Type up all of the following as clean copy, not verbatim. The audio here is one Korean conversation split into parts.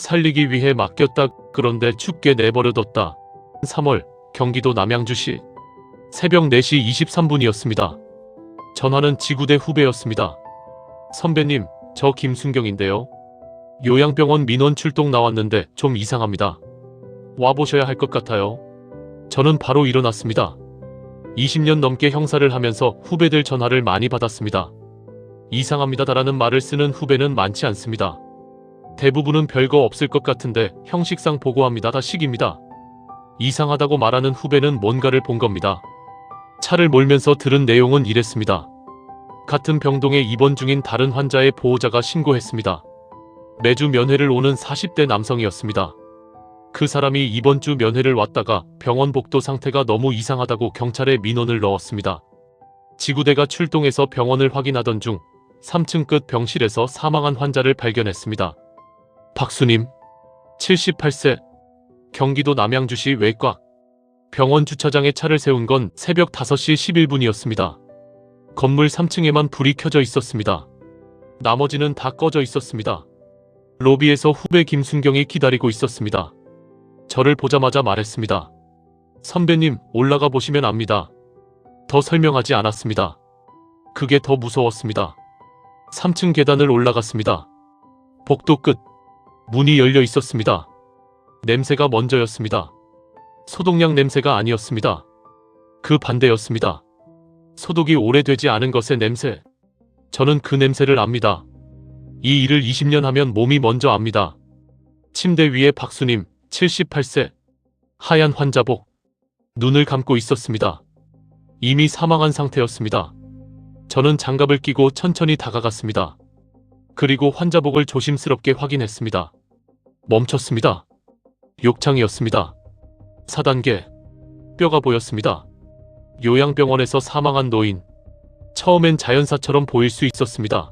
살리기 위해 맡겼다. 그런데 춥게 내버려뒀다. 3월 경기도 남양주시 새벽 4시 23분이었습니다. 전화는 지구대 후배였습니다. 선배님, 저 김순경인데요. 요양병원 민원 출동 나왔는데 좀 이상합니다. 와보셔야 할 것 같아요. 저는 바로 일어났습니다. 20년 넘게 형사를 하면서 후배들 전화를 많이 받았습니다. 이상합니다라는 말을 쓰는 후배는 많지 않습니다. 대부분은 별거 없을 것 같은데 형식상 보고합니다. 다 식입니다. 이상하다고 말하는 후배는 뭔가를 본 겁니다. 차를 몰면서 들은 내용은 이랬습니다. 같은 병동에 입원 중인 다른 환자의 보호자가 신고했습니다. 매주 면회를 오는 40대 남성이었습니다. 그 사람이 이번 주 면회를 왔다가 병원 복도 상태가 너무 이상하다고 경찰에 민원을 넣었습니다. 지구대가 출동해서 병원을 확인하던 중 3층 끝 병실에서 사망한 환자를 발견했습니다. 박수님, 78세, 경기도 남양주시 외과. 병원 주차장에 차를 세운 건 새벽 5시 11분이었습니다. 건물 3층에만 불이 켜져 있었습니다. 나머지는 다 꺼져 있었습니다. 로비에서 후배 김순경이 기다리고 있었습니다. 저를 보자마자 말했습니다. 선배님, 올라가 보시면 압니다. 더 설명하지 않았습니다. 그게 더 무서웠습니다. 3층 계단을 올라갔습니다. 복도 끝. 문이 열려 있었습니다. 냄새가 먼저였습니다. 소독약 냄새가 아니었습니다. 그 반대였습니다. 소독이 오래되지 않은 것의 냄새. 저는 그 냄새를 압니다. 이 일을 20년 하면 몸이 먼저 압니다. 침대 위에 박수님, 78세. 하얀 환자복. 눈을 감고 있었습니다. 이미 사망한 상태였습니다. 저는 장갑을 끼고 천천히 다가갔습니다. 그리고 환자복을 조심스럽게 확인했습니다. 멈췄습니다. 욕창이었습니다. 4단계. 뼈가 보였습니다. 요양병원에서 사망한 노인. 처음엔 자연사처럼 보일 수 있었습니다.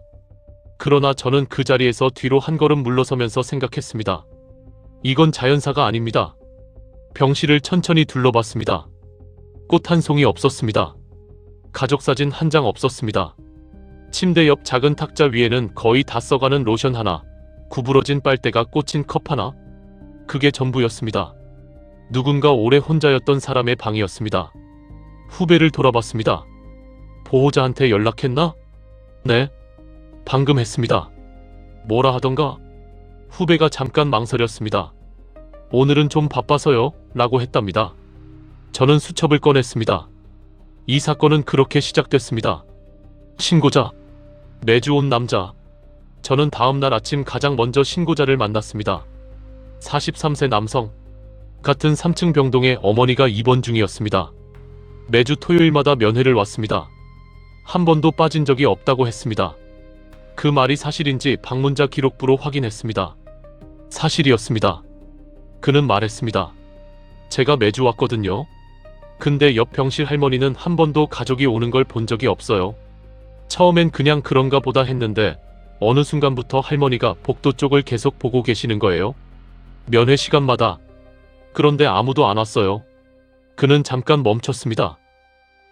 그러나 저는 그 자리에서 뒤로 한 걸음 물러서면서 생각했습니다. 이건 자연사가 아닙니다. 병실을 천천히 둘러봤습니다. 꽃 한 송이 없었습니다. 가족사진 한 장 없었습니다. 침대 옆 작은 탁자 위에는 거의 다 써가는 로션 하나, 구부러진 빨대가 꽂힌 컵 하나. 그게 전부였습니다. 누군가 오래 혼자였던 사람의 방이었습니다. 후배를 돌아봤습니다. 보호자한테 연락했나? 네. 방금 했습니다. 뭐라 하던가? 후배가 잠깐 망설였습니다. 오늘은 좀 바빠서요 라고 했답니다. 저는 수첩을 꺼냈습니다. 이 사건은 그렇게 시작됐습니다. 신고자. 매주 온 남자. 저는 다음날 아침 가장 먼저 신고자를 만났습니다. 43세 남성. 같은 3층 병동에 어머니가 입원 중이었습니다. 매주 토요일마다 면회를 왔습니다. 한 번도 빠진 적이 없다고 했습니다. 그 말이 사실인지 방문자 기록부로 확인했습니다. 사실이었습니다. 그는 말했습니다. 제가 매주 왔거든요. 근데 옆 병실 할머니는 한 번도 가족이 오는 걸 본 적이 없어요. 처음엔 그냥 그런가 보다 했는데 어느 순간부터 할머니가 복도 쪽을 계속 보고 계시는 거예요. 면회 시간마다. 그런데 아무도 안 왔어요. 그는 잠깐 멈췄습니다.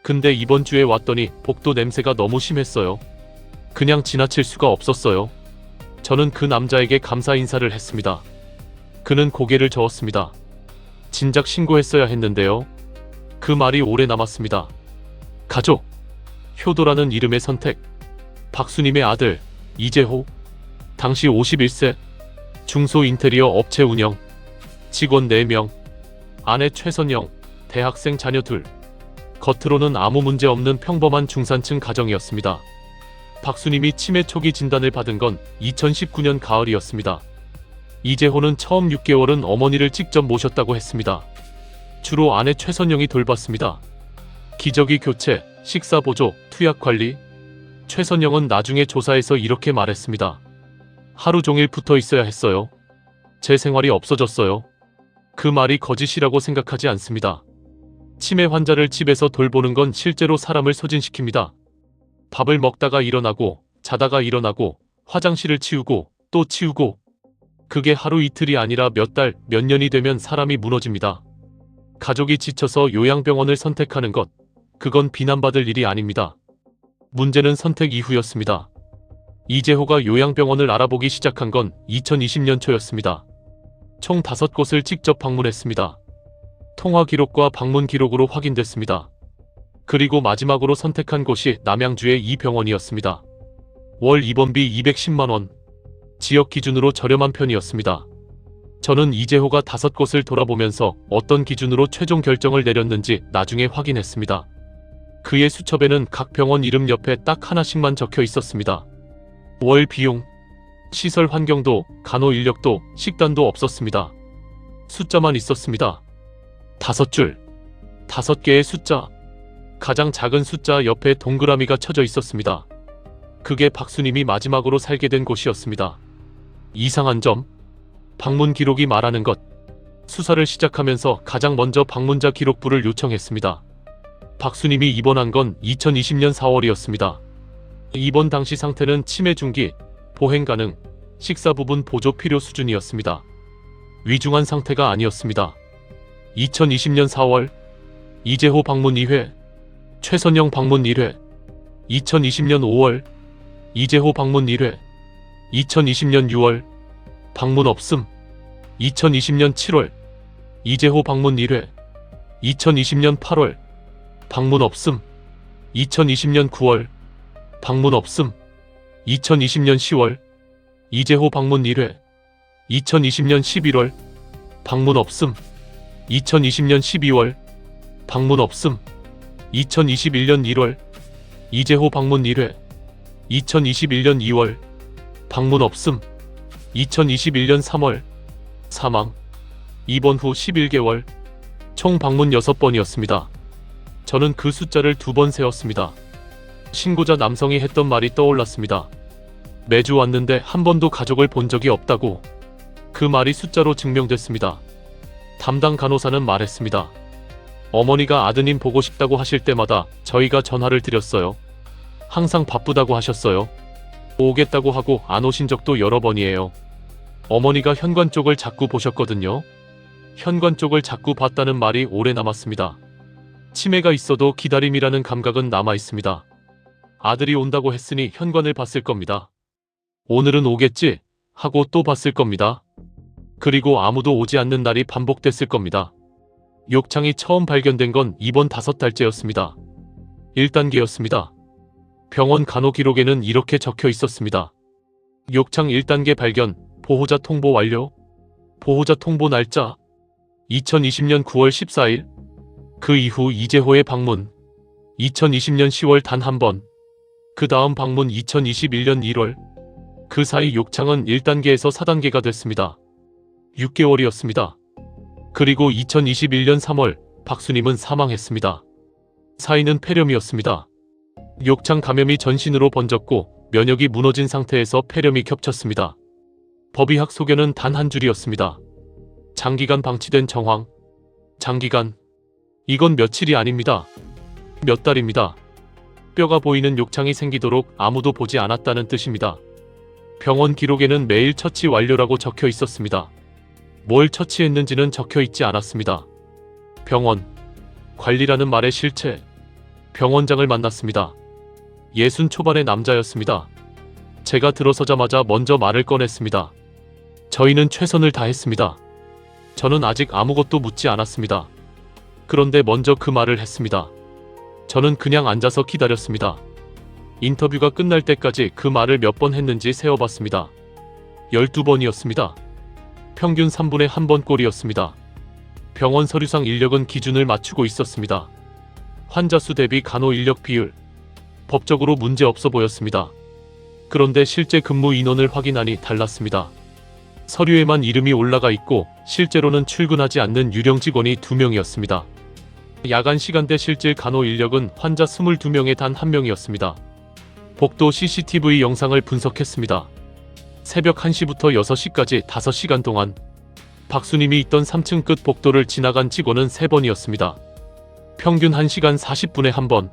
근데 이번 주에 왔더니 복도 냄새가 너무 심했어요. 그냥 지나칠 수가 없었어요. 저는 그 남자에게 감사 인사를 했습니다. 그는 고개를 저었습니다. 진작 신고했어야 했는데요. 그 말이 오래 남았습니다. 가족. 효도라는 이름의 선택. 박수님의 아들 이재호. 당시 51세. 중소 인테리어 업체 운영. 직원 4명. 아내 최선영. 대학생 자녀 2. 겉으로는 아무 문제 없는 평범한 중산층 가정이었습니다. 박수님이 치매 초기 진단을 받은 건 2019년 가을이었습니다. 이재호는 처음 6개월은 어머니를 직접 모셨다고 했습니다. 주로 아내 최선영이 돌봤습니다. 기저귀 교체, 식사 보조, 투약 관리. 최선영은 나중에 조사에서 이렇게 말했습니다. 하루 종일 붙어 있어야 했어요. 제 생활이 없어졌어요. 그 말이 거짓이라고 생각하지 않습니다. 치매 환자를 집에서 돌보는 건 실제로 사람을 소진시킵니다. 밥을 먹다가 일어나고, 자다가 일어나고, 화장실을 치우고, 또 치우고. 그게 하루 이틀이 아니라 몇 달, 몇 년이 되면 사람이 무너집니다. 가족이 지쳐서 요양병원을 선택하는 것, 그건 비난받을 일이 아닙니다. 문제는 선택 이후였습니다. 이재호가 요양병원을 알아보기 시작한 건 2020년 초였습니다. 총 5곳을 직접 방문했습니다. 통화 기록과 방문 기록으로 확인됐습니다. 그리고 마지막으로 선택한 곳이 남양주의 이 병원이었습니다. 월 입원비 210만 원. 지역 기준으로 저렴한 편이었습니다. 저는 이재호가 5곳을 돌아보면서 어떤 기준으로 최종 결정을 내렸는지 나중에 확인했습니다. 그의 수첩에는 각 병원 이름 옆에 딱 하나씩만 적혀 있었습니다. 월 비용, 시설 환경도, 간호 인력도, 식단도 없었습니다. 숫자만 있었습니다. 5줄, 5개의 숫자. 가장 작은 숫자 옆에 동그라미가 쳐져 있었습니다. 그게 박수님이 마지막으로 살게 된 곳이었습니다. 이상한 점, 방문 기록이 말하는 것. 수사를 시작하면서 가장 먼저 방문자 기록부를 요청했습니다. 박수님이 입원한 건 2020년 4월이었습니다. 입원 당시 상태는 치매 중기, 보행 가능, 식사 부분 보조 필요 수준이었습니다. 위중한 상태가 아니었습니다. 2020년 4월, 이재호 방문 2회, 최선영 방문 1회, 2020년 5월, 이재호 방문 1회, 2020년 6월, 방문 없음, 2020년 7월, 이재호 방문 1회, 2020년 8월, 방문 없음, 2020년 9월, 방문 없음, 2020년 10월, 이재호 방문 1회, 2020년 11월, 방문 없음, 2020년 12월, 방문 없음, 2021년 1월, 이재호 방문 1회, 2021년 2월, 방문 없음, 2021년 3월, 사망, 입원 후 11개월, 총 방문 6번이었습니다. 저는 그 숫자를 2번 세었습니다. 신고자 남성이 했던 말이 떠올랐습니다. 매주 왔는데 한 번도 가족을 본 적이 없다고. 그 말이 숫자로 증명됐습니다. 담당 간호사는 말했습니다. 어머니가 아드님 보고 싶다고 하실 때마다 저희가 전화를 드렸어요. 항상 바쁘다고 하셨어요. 오겠다고 하고 안 오신 적도 여러 번이에요. 어머니가 현관 쪽을 자꾸 보셨거든요. 현관 쪽을 자꾸 봤다는 말이 오래 남았습니다. 치매가 있어도 기다림이라는 감각은 남아 있습니다. 아들이 온다고 했으니 현관을 봤을 겁니다. 오늘은 오겠지 하고 또 봤을 겁니다. 그리고 아무도 오지 않는 날이 반복됐을 겁니다. 욕창이 처음 발견된 건 입원 5달째였습니다. 1단계였습니다. 병원 간호 기록에는 이렇게 적혀 있었습니다. 욕창 1단계 발견, 보호자 통보 완료. 보호자 통보 날짜 2020년 9월 14일. 그 이후 이재호의 방문 2020년 10월 단 한 번. 그 다음 방문 2021년 1월. 그 사이 욕창은 1단계에서 4단계가 됐습니다. 6개월이었습니다. 그리고 2021년 3월 박수님은 사망했습니다. 사인은 폐렴이었습니다. 욕창 감염이 전신으로 번졌고 면역이 무너진 상태에서 폐렴이 겹쳤습니다. 법의학 소견은 단 한 줄이었습니다. 장기간 방치된 정황. 장기간. 이건 며칠이 아닙니다. 몇 달입니다. 뼈가 보이는 욕창이 생기도록 아무도 보지 않았다는 뜻입니다. 병원 기록에는 매일 처치 완료라고 적혀 있었습니다. 뭘 처치했는지는 적혀 있지 않았습니다. 병원, 관리라는 말의 실체. 병원장을 만났습니다. 60 초반의 남자였습니다. 제가 들어서자마자 먼저 말을 꺼냈습니다. 저희는 최선을 다했습니다. 저는 아직 아무것도 묻지 않았습니다. 그런데 먼저 그 말을 했습니다. 저는 그냥 앉아서 기다렸습니다. 인터뷰가 끝날 때까지 그 말을 몇 번 했는지 세어봤습니다. 12번이었습니다. 평균 3분의 1번 꼴이었습니다. 병원 서류상 인력은 기준을 맞추고 있었습니다. 환자 수 대비 간호 인력 비율. 법적으로 문제 없어 보였습니다. 그런데 실제 근무 인원을 확인하니 달랐습니다. 서류에만 이름이 올라가 있고 실제로는 출근하지 않는 유령 직원이 2명이었습니다. 야간 시간대 실질 간호 인력은 환자 22명에 단 1명이었습니다. 복도 CCTV 영상을 분석했습니다. 새벽 1시부터 6시까지 5시간 동안 박수님이 있던 3층 끝 복도를 지나간 직원은 3번이었습니다. 평균 1시간 40분에 1번.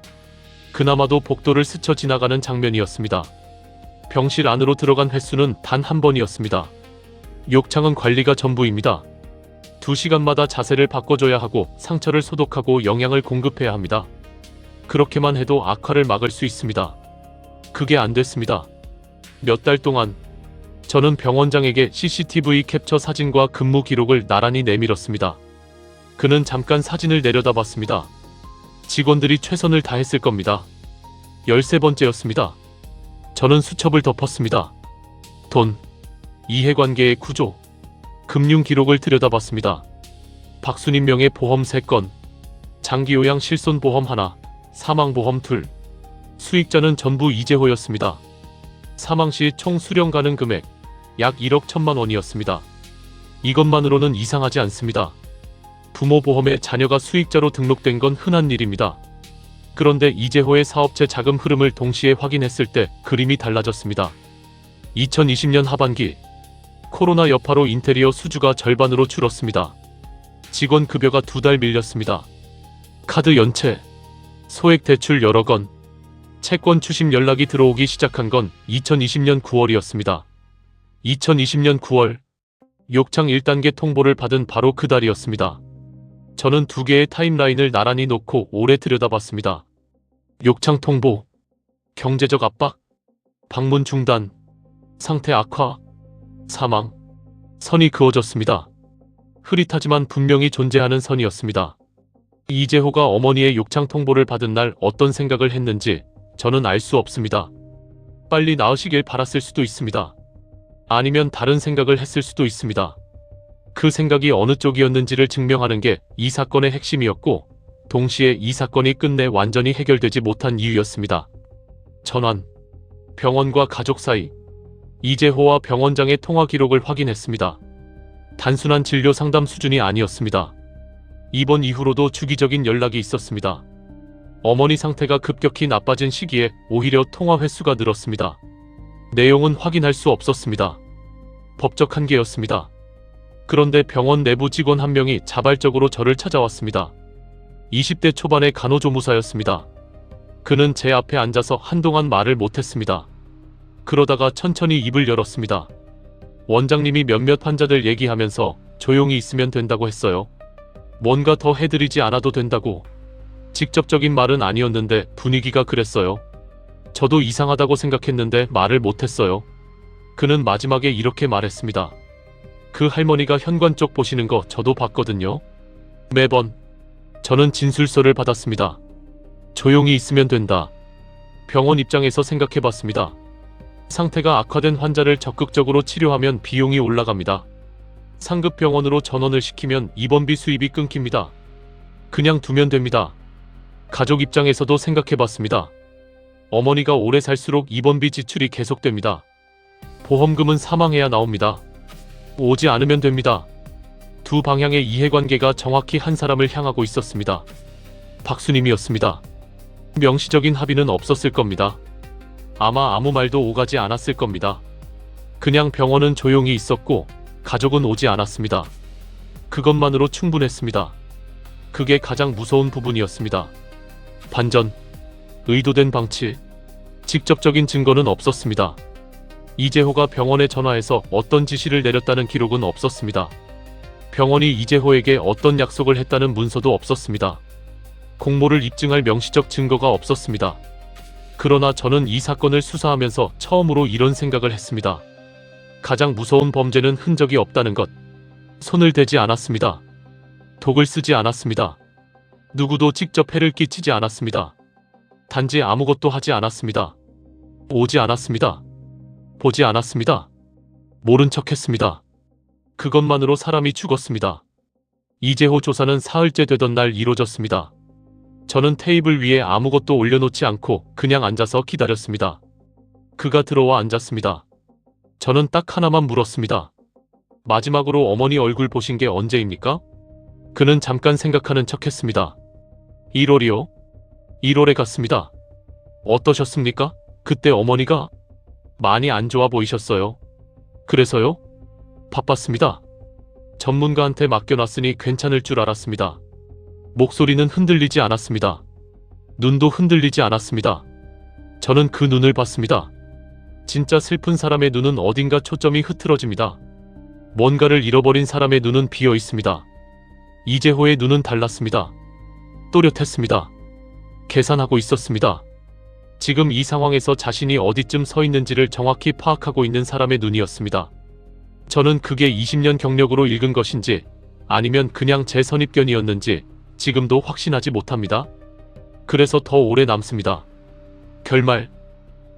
그나마도 복도를 스쳐 지나가는 장면이었습니다. 병실 안으로 들어간 횟수는 단 1번이었습니다. 욕창은 관리가 전부입니다. 2시간마다 자세를 바꿔줘야 하고 상처를 소독하고 영양을 공급해야 합니다. 그렇게만 해도 악화를 막을 수 있습니다. 그게 안 됐습니다. 몇 달 동안 저는 병원장에게 CCTV 캡처 사진과 근무 기록을 나란히 내밀었습니다. 그는 잠깐 사진을 내려다봤습니다. 직원들이 최선을 다했을 겁니다. 13번째였습니다. 저는 수첩을 덮었습니다. 돈, 이해관계의 구조, 금융 기록을 들여다봤습니다. 박순인 명의 보험 3건, 장기요양 실손보험 1, 사망보험 2, 수익자는 전부 이재호였습니다. 사망 시 총 수령 가능 금액 약 1억 1천만 원이었습니다. 이것만으로는 이상하지 않습니다. 부모 보험에 자녀가 수익자로 등록된 건 흔한 일입니다. 그런데 이재호의 사업체 자금 흐름을 동시에 확인했을 때 그림이 달라졌습니다. 2020년 하반기 코로나 여파로 인테리어 수주가 절반으로 줄었습니다. 직원 급여가 2달 밀렸습니다. 카드 연체, 소액 대출 여러 건, 채권 추심 연락이 들어오기 시작한 건 2020년 9월이었습니다. 2020년 9월 욕창 1단계 통보를 받은 바로 그 달이었습니다. 저는 2개의 타임라인을 나란히 놓고 오래 들여다봤습니다. 욕창 통보, 경제적 압박, 방문 중단, 상태 악화, 사망, 선이 그어졌습니다. 흐릿하지만 분명히 존재하는 선이었습니다. 이재호가 어머니의 욕창 통보를 받은 날 어떤 생각을 했는지 저는 알 수 없습니다. 빨리 나으시길 바랐을 수도 있습니다. 아니면 다른 생각을 했을 수도 있습니다. 그 생각이 어느 쪽이었는지를 증명하는 게 이 사건의 핵심이었고, 동시에 이 사건이 끝내 완전히 해결되지 못한 이유였습니다. 전환, 병원과 가족 사이, 이재호와 병원장의 통화 기록을 확인했습니다. 단순한 진료 상담 수준이 아니었습니다. 입원 이후로도 주기적인 연락이 있었습니다. 어머니 상태가 급격히 나빠진 시기에 오히려 통화 횟수가 늘었습니다. 내용은 확인할 수 없었습니다. 법적 한계였습니다. 그런데 병원 내부 직원 한 명이 자발적으로 저를 찾아왔습니다. 20대 초반의 간호조무사였습니다. 그는 제 앞에 앉아서 한동안 말을 못했습니다. 그러다가 천천히 입을 열었습니다. 원장님이 몇몇 환자들 얘기하면서 조용히 있으면 된다고 했어요. 뭔가 더 해드리지 않아도 된다고. 직접적인 말은 아니었는데 분위기가 그랬어요. 저도 이상하다고 생각했는데 말을 못했어요. 그는 마지막에 이렇게 말했습니다. 그 할머니가 현관 쪽 보시는 거 저도 봤거든요. 매번 저는 진술서를 받았습니다. 조용히 있으면 된다. 병원 입장에서 생각해봤습니다. 상태가 악화된 환자를 적극적으로 치료하면 비용이 올라갑니다. 상급 병원으로 전원을 시키면 입원비 수입이 끊깁니다. 그냥 두면 됩니다. 가족 입장에서도 생각해봤습니다. 어머니가 오래 살수록 입원비 지출이 계속됩니다. 보험금은 사망해야 나옵니다. 오지 않으면 됩니다. 두 방향의 이해관계가 정확히 한 사람을 향하고 있었습니다. 박수님이었습니다. 명시적인 합의는 없었을 겁니다. 아마 아무 말도 오가지 않았을 겁니다. 그냥 병원은 조용히 있었고 가족은 오지 않았습니다. 그것만으로 충분했습니다. 그게 가장 무서운 부분이었습니다. 반전, 의도된 방치, 직접적인 증거는 없었습니다. 이재호가 병원에 전화해서 어떤 지시를 내렸다는 기록은 없었습니다. 병원이 이재호에게 어떤 약속을 했다는 문서도 없었습니다. 공모를 입증할 명시적 증거가 없었습니다. 그러나 저는 이 사건을 수사하면서 처음으로 이런 생각을 했습니다. 가장 무서운 범죄는 흔적이 없다는 것. 손을 대지 않았습니다. 독을 쓰지 않았습니다. 누구도 직접 해를 끼치지 않았습니다. 단지 아무것도 하지 않았습니다. 오지 않았습니다. 보지 않았습니다. 모른 척했습니다. 그것만으로 사람이 죽었습니다. 이재호 조사는 사흘째 되던 날 이루어졌습니다. 저는 테이블 위에 아무것도 올려놓지 않고 그냥 앉아서 기다렸습니다. 그가 들어와 앉았습니다. 저는 딱 하나만 물었습니다. 마지막으로 어머니 얼굴 보신 게 언제입니까? 그는 잠깐 생각하는 척했습니다. 1월이요? 1월에 갔습니다. 어떠셨습니까? 그때 어머니가 많이 안 좋아 보이셨어요. 그래서요? 바빴습니다. 전문가한테 맡겨놨으니 괜찮을 줄 알았습니다. 목소리는 흔들리지 않았습니다. 눈도 흔들리지 않았습니다. 저는 그 눈을 봤습니다. 진짜 슬픈 사람의 눈은 어딘가 초점이 흐트러집니다. 뭔가를 잃어버린 사람의 눈은 비어 있습니다. 이재호의 눈은 달랐습니다. 또렷했습니다. 계산하고 있었습니다. 지금 이 상황에서 자신이 어디쯤 서 있는지를 정확히 파악하고 있는 사람의 눈이었습니다. 저는 그게 20년 경력으로 읽은 것인지 아니면 그냥 제 선입견이었는지 지금도 확신하지 못합니다. 그래서 더 오래 남습니다. 결말,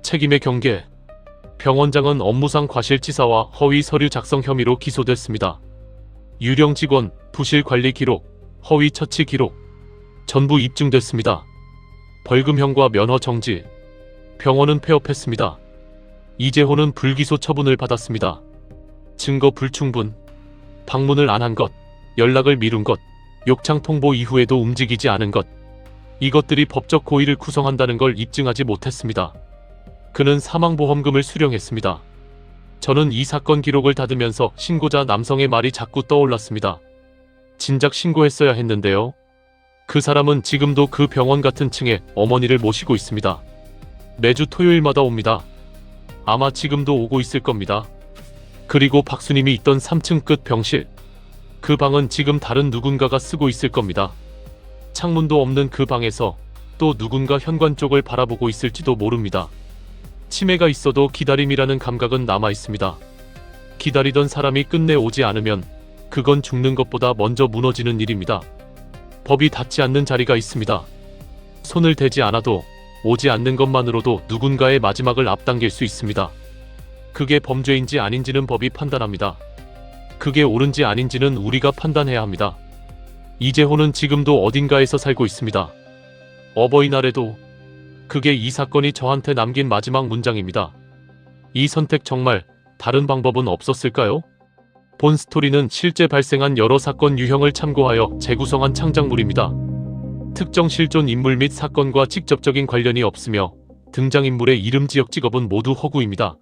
책임의 경계. 병원장은 업무상 과실치사와 허위 서류 작성 혐의로 기소됐습니다. 유령 직원, 부실 관리 기록, 허위 처치 기록 전부 입증됐습니다. 벌금형과 면허 정지. 병원은 폐업했습니다. 이재호는 불기소 처분을 받았습니다. 증거 불충분, 방문을 안 한 것, 연락을 미룬 것, 욕창 통보 이후에도 움직이지 않은 것, 이것들이 법적 고의를 구성한다는 걸 입증하지 못했습니다. 그는 사망보험금을 수령했습니다. 저는 이 사건 기록을 닫으면서 신고자 남성의 말이 자꾸 떠올랐습니다. 진작 신고했어야 했는데요. 그 사람은 지금도 그 병원 같은 층에 어머니를 모시고 있습니다. 매주 토요일마다 옵니다. 아마 지금도 오고 있을 겁니다. 그리고 박수님이 있던 3층 끝 병실. 그 방은 지금 다른 누군가가 쓰고 있을 겁니다. 창문도 없는 그 방에서 또 누군가 현관 쪽을 바라보고 있을지도 모릅니다. 치매가 있어도 기다림이라는 감각은 남아 있습니다. 기다리던 사람이 끝내 오지 않으면 그건 죽는 것보다 먼저 무너지는 일입니다. 법이 닿지 않는 자리가 있습니다. 손을 대지 않아도 오지 않는 것만으로도 누군가의 마지막을 앞당길 수 있습니다. 그게 범죄인지 아닌지는 법이 판단합니다. 그게 옳은지 아닌지는 우리가 판단해야 합니다. 이재호는 지금도 어딘가에서 살고 있습니다. 어버이날에도. 그게 이 사건이 저한테 남긴 마지막 문장입니다. 이 선택 정말 다른 방법은 없었을까요? 본 스토리는 실제 발생한 여러 사건 유형을 참고하여 재구성한 창작물입니다. 특정 실존 인물 및 사건과 직접적인 관련이 없으며 등장인물의 이름 지역 직업은 모두 허구입니다.